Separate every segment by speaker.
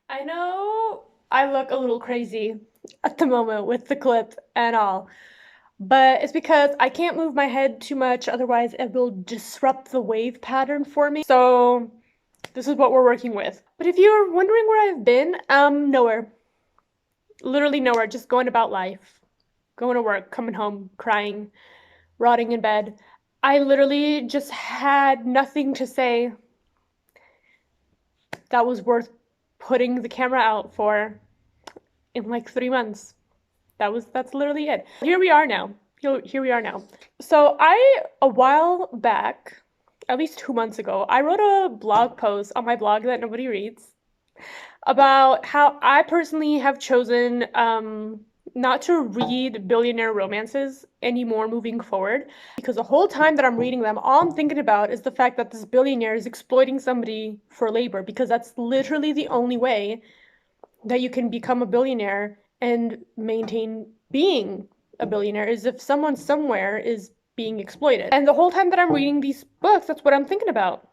Speaker 1: I know I look a little crazy at the moment with the clip and all, but it's because I can't move my head too much, otherwise it will disrupt the wave pattern for me. So this is what we're working with. But if you're wondering where I've been, nowhere. Literally nowhere, just going about life. Going to work, coming home, crying, rotting in bed. I literally just had nothing to say that was worth putting the camera out for in like 3 months. That's literally it. Here we are now. Here we are now. So a while back, at least 2 months ago, I wrote a blog post on my blog that nobody reads about how I personally have chosen not to read billionaire romances anymore moving forward, because the whole time that I'm reading them, all I'm thinking about is the fact that this billionaire is exploiting somebody for labor, because that's literally the only way that you can become a billionaire and maintain being a billionaire, is if someone somewhere is being exploited. And the whole time that I'm reading these books, that's what I'm thinking about.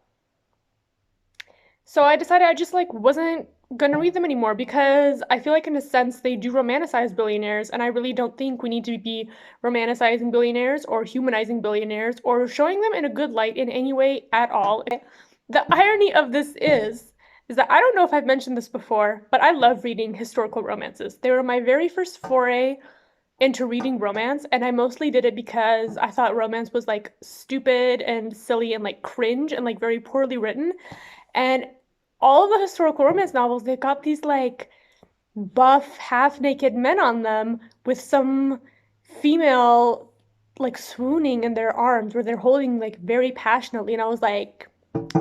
Speaker 1: So I decided I just wasn't gonna read them anymore, because I feel like in a sense they do romanticize billionaires, and I really don't think we need to be romanticizing billionaires or humanizing billionaires or showing them in a good light in any way at all. The irony of this is that I don't know if I've mentioned this before, but I love reading historical romances. They were my very first foray into reading romance, and I mostly did it because I thought romance was stupid and silly and cringe and very poorly written. And all of the historical romance novels, they've got these buff, half-naked men on them with some female swooning in their arms, where they're holding very passionately, and I was like,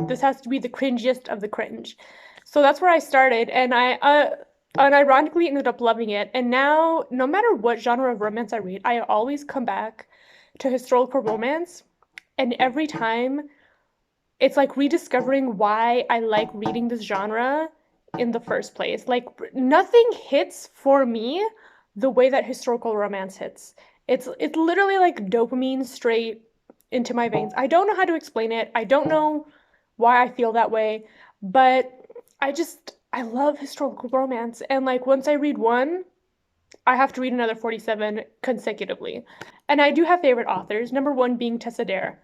Speaker 1: this has to be the cringiest of the cringe. So that's where I started, and I unironically ended up loving it. And now, no matter what genre of romance I read, I always come back to historical romance, and every time it's like rediscovering why I like reading this genre in the first place. Nothing hits for me the way that historical romance hits. It's literally like dopamine straight into my veins. I don't know how to explain it. I don't know why I feel that way, but I love historical romance, and once I read one, I have to read another 47 consecutively. And I do have favorite authors, number one being Tessa Dare.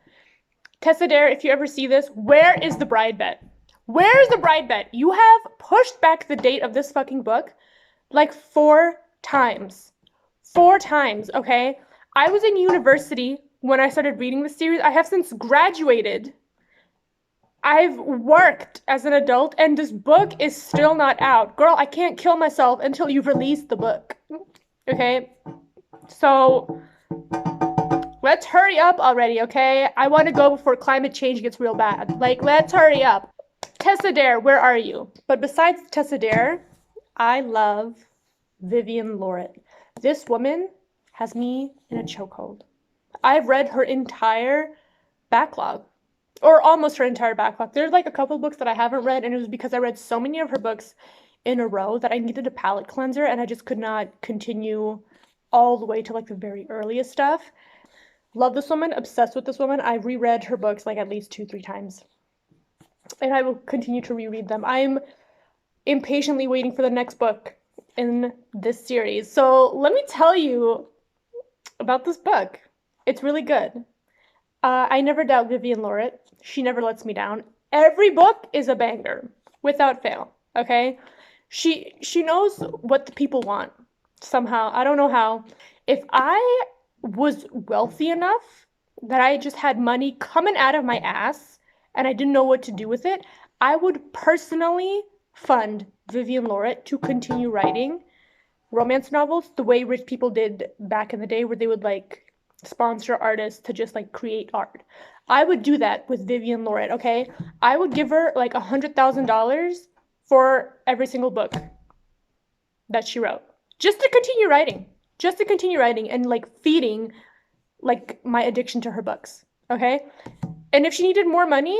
Speaker 1: Tessa Dare, if you ever see this, where is the bride bet? Where is the bride bet? You have pushed back the date of this fucking book 4 times. 4 times, okay? I was in university when I started reading this series. I have since graduated. I've worked as an adult, and this book is still not out. Girl, I can't kill myself until you've released the book. Okay? So let's hurry up already, okay? I want to go before climate change gets real bad. Let's hurry up. Tessa Dare, where are you? But besides Tessa Dare, I love Vivienne Lorret. This woman has me in a chokehold. I've read her entire backlog, or almost her entire backlog. There's a couple books that I haven't read, and it was because I read so many of her books in a row that I needed a palate cleanser, and I just could not continue all the way to the very earliest stuff. Love this woman, obsessed with this woman. I've reread her books at least 2-3 times, and I will continue to reread them. I'm impatiently waiting for the next book in this series. So let me tell you about this book. It's really good. I never doubt Vivienne Lorret. She never lets me down. Every book is a banger, without fail, okay? She knows what the people want, somehow. I don't know how. If I was wealthy enough that I just had money coming out of my ass and I didn't know what to do with it, I would personally fund Vivienne Lorret to continue writing romance novels the way rich people did back in the day, where they would sponsor artists to just create art. I would do that with Vivienne Lorret, okay? I would give her $100,000 for every single book that she wrote, just to continue writing, and feeding my addiction to her books, okay? And if she needed more money,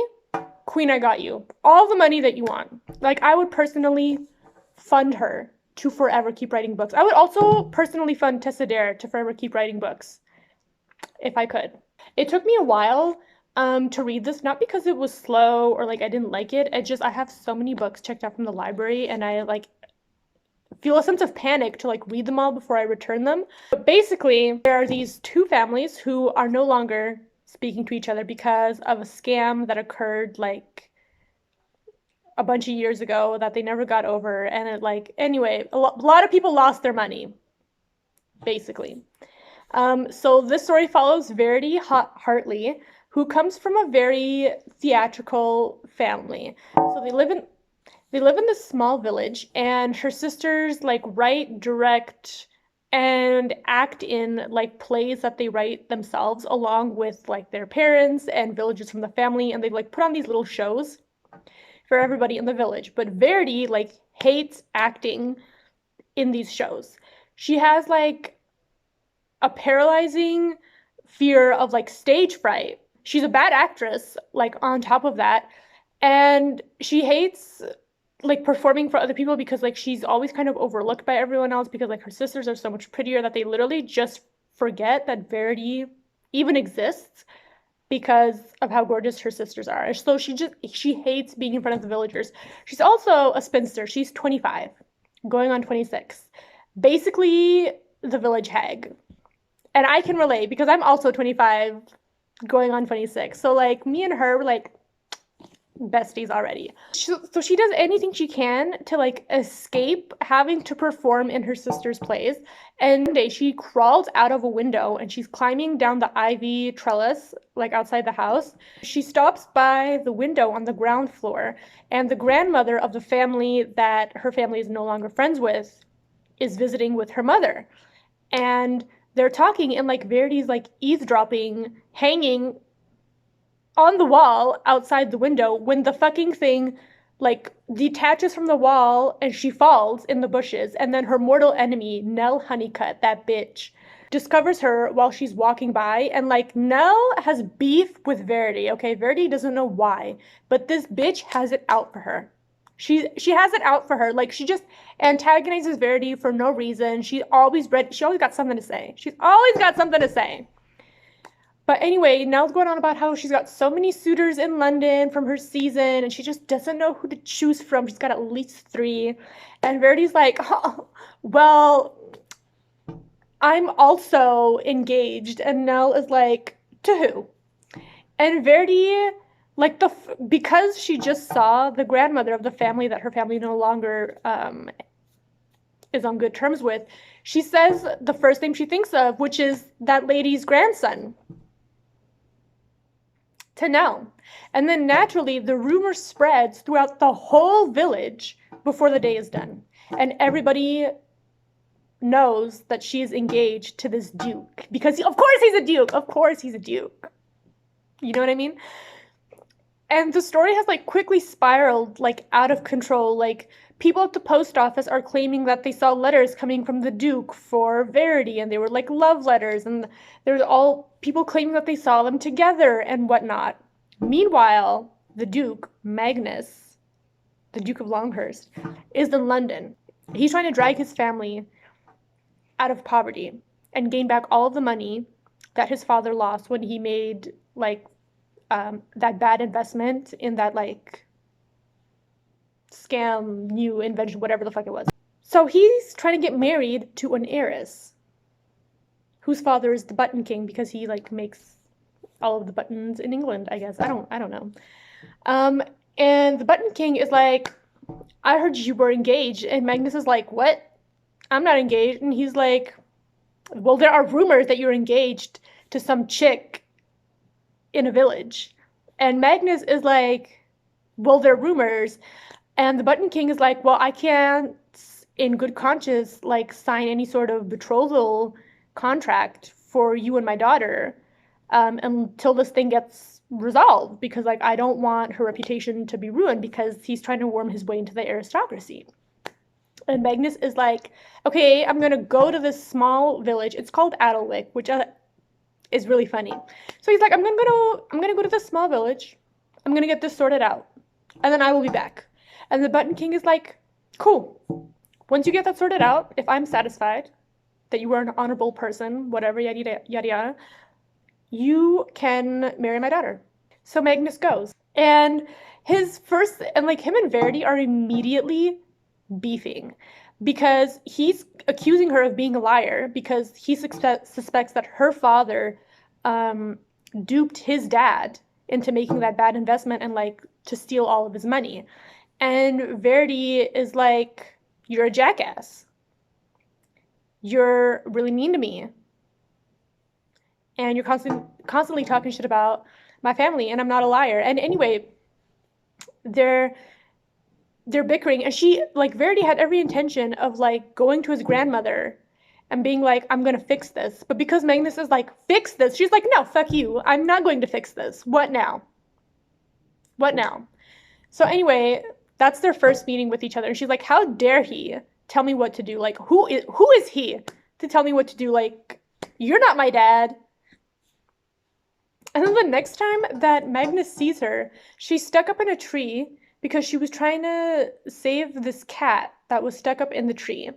Speaker 1: queen, I got you. All the money that you want. I would personally fund her to forever keep writing books. I would also personally fund Tessa Dare to forever keep writing books, if I could. It took me a while to read this, not because it was slow or I didn't like it. I have so many books checked out from the library, and I feel a sense of panic to like read them all before I return them. But basically, there are these two families who are no longer speaking to each other because of a scam that occurred like a bunch of years ago that they never got over. And it like, anyway, a lot of people lost their money, basically. So this story follows Verity Hartley, who comes from a very theatrical family. So they live in this small village, and her sisters like write, direct, and act in like plays that they write themselves along with like their parents and villagers from the family, and they like put on these little shows for everybody in the village. But Verity like hates acting in these shows. She has like a paralyzing fear of like stage fright. She's a bad actress, like on top of that. And she hates like performing for other people because like she's always kind of overlooked by everyone else because like her sisters are so much prettier that they literally just forget that Verity even exists because of how gorgeous her sisters are. So she hates being in front of the villagers. She's also a spinster. She's 25, going on 26. Basically the village hag. And I can relate because I'm also 25, going on 26. So like me and her were like besties already. So she does anything she can to like escape having to perform in her sister's plays. And one day she crawls out of a window and she's climbing down the ivy trellis like outside the house. She stops by the window on the ground floor, and the grandmother of the family that her family is no longer friends with is visiting with her mother. And they're talking, and like Verity's like eavesdropping, hanging on the wall outside the window when the fucking thing like detaches from the wall and she falls in the bushes. And then her mortal enemy, Nell Honeycutt, that bitch, discovers her while she's walking by. And like Nell has beef with Verity. Okay, Verity doesn't know why, but this bitch has it out for her. She has it out for her. Like she just antagonizes Verity for no reason. She always got something to say. She's always got something to say. But anyway, Nell's going on about how she's got so many suitors in London from her season, and she just doesn't know who to choose from. She's got at least 3. And Verity's like, oh, well, I'm also engaged. And Nell is like, to who? And Verity, like because she just saw the grandmother of the family that her family no longer is on good terms with, she says the first thing she thinks of, which is that lady's grandson, to Nell. And then naturally the rumor spreads throughout the whole village before the day is done. And everybody knows that she is engaged to this duke because of course he's a duke. Of course he's a duke. You know what I mean? And the story has like quickly spiraled like out of control. Like people at the post office are claiming that they saw letters coming from the Duke for Verity, and they were like love letters, and there's all people claiming that they saw them together and whatnot. Meanwhile, the Duke, Magnus, the Duke of Longhurst, is in London. He's trying to drag his family out of poverty and gain back all of the money that his father lost when he made like that bad investment in that like scam, new invention, whatever the fuck it was. So he's trying to get married to an heiress whose father is the Button King because he like makes all of the buttons in England, I guess. I don't know. And the Button King is like, I heard you were engaged. And Magnus is like, what? I'm not engaged. And he's like, well, there are rumors that you're engaged to some chick in a village. And Magnus is like, well, they're rumors. And the Button King is like, well, I can't in good conscience like sign any sort of betrothal contract for you and my daughter until this thing gets resolved, because like I don't want her reputation to be ruined, because he's trying to worm his way into the aristocracy. And Magnus is like, okay, I'm gonna go to this small village. It's called Adelwick, which is really funny. So he's like, I'm gonna go to this small village. I'm gonna get this sorted out, and then I will be back. And the Button King is like, cool. Once you get that sorted out, if I'm satisfied that you are an honorable person, whatever, yada yada yada yada, you can marry my daughter. So Magnus goes, and him and Verity are immediately beefing because he's accusing her of being a liar because he suspects that her father duped his dad into making that bad investment and like to steal all of his money. And Verity is like, you're a jackass. You're really mean to me. And you're constantly talking shit about my family, and I'm not a liar. And anyway, they're bickering, and she, like, Verity had every intention of like going to his grandmother and being like, I'm gonna fix this. But because Magnus is like, fix this, she's like, no, fuck you. I'm not going to fix this. What now? What now? So anyway, that's their first meeting with each other. And she's like, how dare he tell me what to do? Like, who is he to tell me what to do? Like, you're not my dad. And then the next time that Magnus sees her, she's stuck up in a tree because she was trying to save this cat that was stuck up in the tree.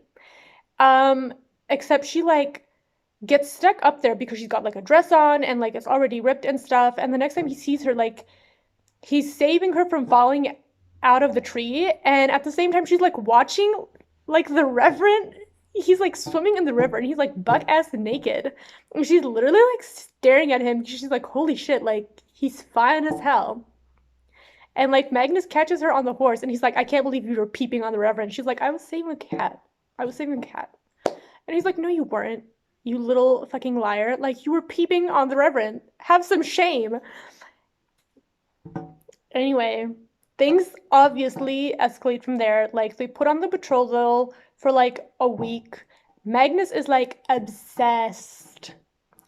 Speaker 1: Except she like gets stuck up there because she's got like a dress on and like it's already ripped and stuff. And the next time he sees her, like he's saving her from falling out of the tree. And at the same time, she's like watching like the Reverend. He's like swimming in the river and he's like butt ass naked. And she's literally like staring at him. She's like, holy shit, like he's fine as hell. And like Magnus catches her on the horse and he's like, I can't believe you were peeping on the Reverend. She's like, I was saving a cat. I was saving a cat. And he's like, no, you weren't. You little fucking liar. Like, you were peeping on the Reverend. Have some shame. Anyway, things obviously escalate from there. Like, they put on the betrothal for like a week. Magnus is like obsessed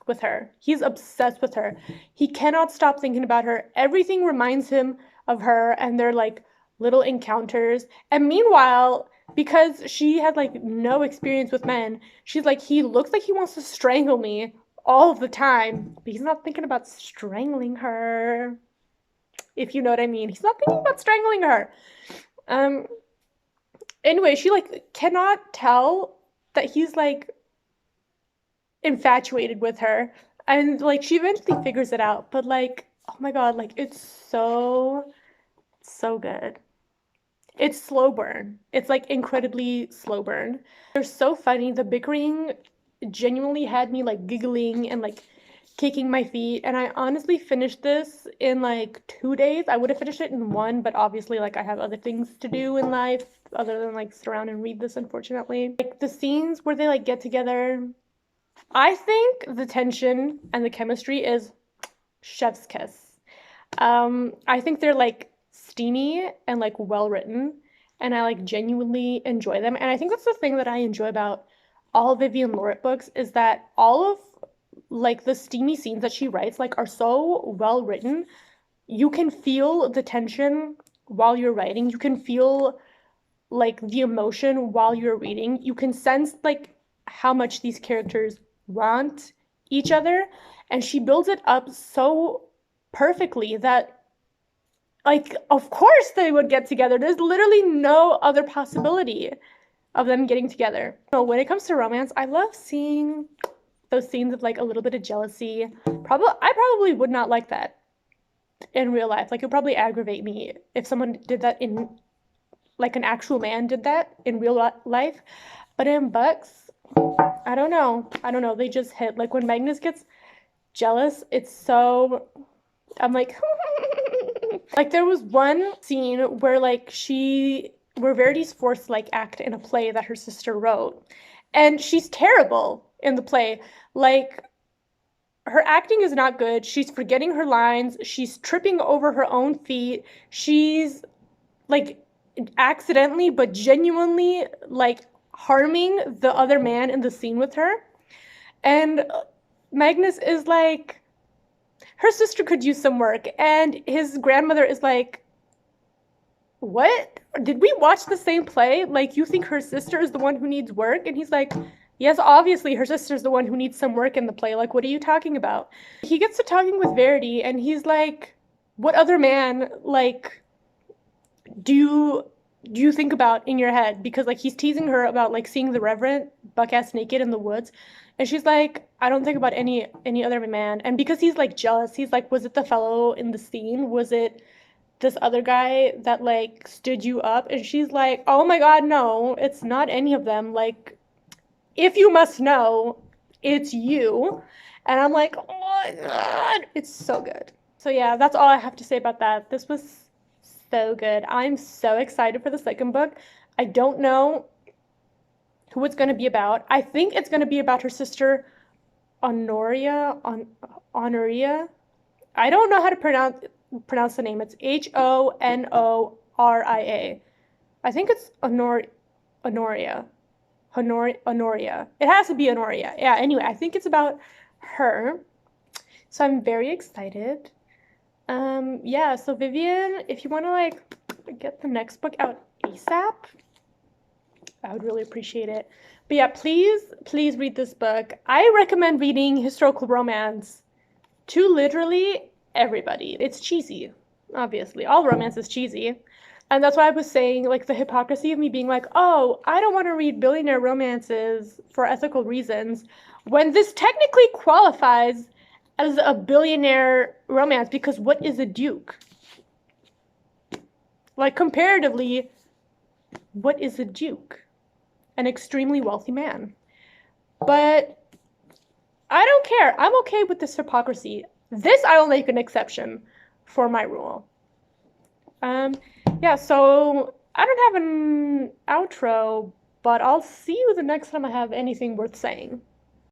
Speaker 1: with her. He's obsessed with her. He cannot stop thinking about her. Everything reminds him of her and their like little encounters. And meanwhile, because she had like no experience with men, she's like, he looks like he wants to strangle me all of the time, but he's not thinking about strangling her, if you know what I mean. He's not thinking about strangling her. Anyway, she like cannot tell that he's like infatuated with her, and like she eventually figures it out, but like, oh my god, like it's so good. It's slow burn. It's like incredibly slow burn. They're so funny. The bickering genuinely had me like giggling and like kicking my feet. And I honestly finished this in like 2 days. I would have finished it in 1, but obviously like I have other things to do in life other than like sit around and read this, unfortunately. Like the scenes where they like get together, I think the tension and the chemistry is chef's kiss. I think they're like steamy and like well written, and I like genuinely enjoy them. And I think that's the thing that I enjoy about all Vivienne Lorret books, is that all of like the steamy scenes that she writes like are so well written. You can feel the tension while you're writing. You can feel like the emotion while you're reading. You can sense like how much these characters want each other, and she builds it up so perfectly that like, of course they would get together. There's literally no other possibility of them getting together. So when it comes to romance, I love seeing those scenes of like a little bit of jealousy. I probably would not like that in real life. Like, it would probably aggravate me if someone did that in, like an actual man did that in real life. But in books, I don't know. They just hit. Like when Magnus gets jealous, it's so, I'm like, like there was one scene where like where Verity's forced to like act in a play that her sister wrote, and she's terrible in the play. Like, her acting is not good. She's forgetting her lines. She's tripping over her own feet. She's like accidentally but genuinely like harming the other man in the scene with her. And Magnus is like, her sister could use some work. And his grandmother is like, what? Did we watch the same play? Like, you think her sister is the one who needs work? And he's like, yes, obviously her sister's the one who needs some work in the play. Like, what are you talking about? He gets to talking with Verity, and he's like, what other man, like, do you think about in your head? Because, like, he's teasing her about, like, seeing the Reverend buck-ass naked in the woods. And she's like, I don't think about any other man. And because he's, like, jealous, he's like, was it the fellow in the scene? Was it this other guy that like stood you up, and she's like, oh my god, no, it's not any of them. Like, if you must know, it's you. And I'm like, oh my god, it's so good. So yeah, that's all I have to say about that. This was so good. I'm so excited for the second book. I don't know who it's going to be about. I think it's going to be about her sister Honoria. I don't know how to pronounce the name. It's Honoria. I think it's Honoria. Honoria. It has to be Honoria. Yeah, anyway, I think it's about her. So I'm very excited. Yeah, so Vivienne, if you want to like get the next book out ASAP, I would really appreciate it. But yeah, please read this book. I recommend reading historical romance to literally everybody. It's cheesy, obviously. All romance is cheesy. And that's why I was saying, like, the hypocrisy of me being like, oh, I don't want to read billionaire romances for ethical reasons, when this technically qualifies as a billionaire romance, because what is a duke? Like, comparatively, what is a duke? An extremely wealthy man. But I don't care. I'm okay with this hypocrisy. This I will make an exception for my rule. Yeah, so I don't have an outro, but I'll see you the next time I have anything worth saying.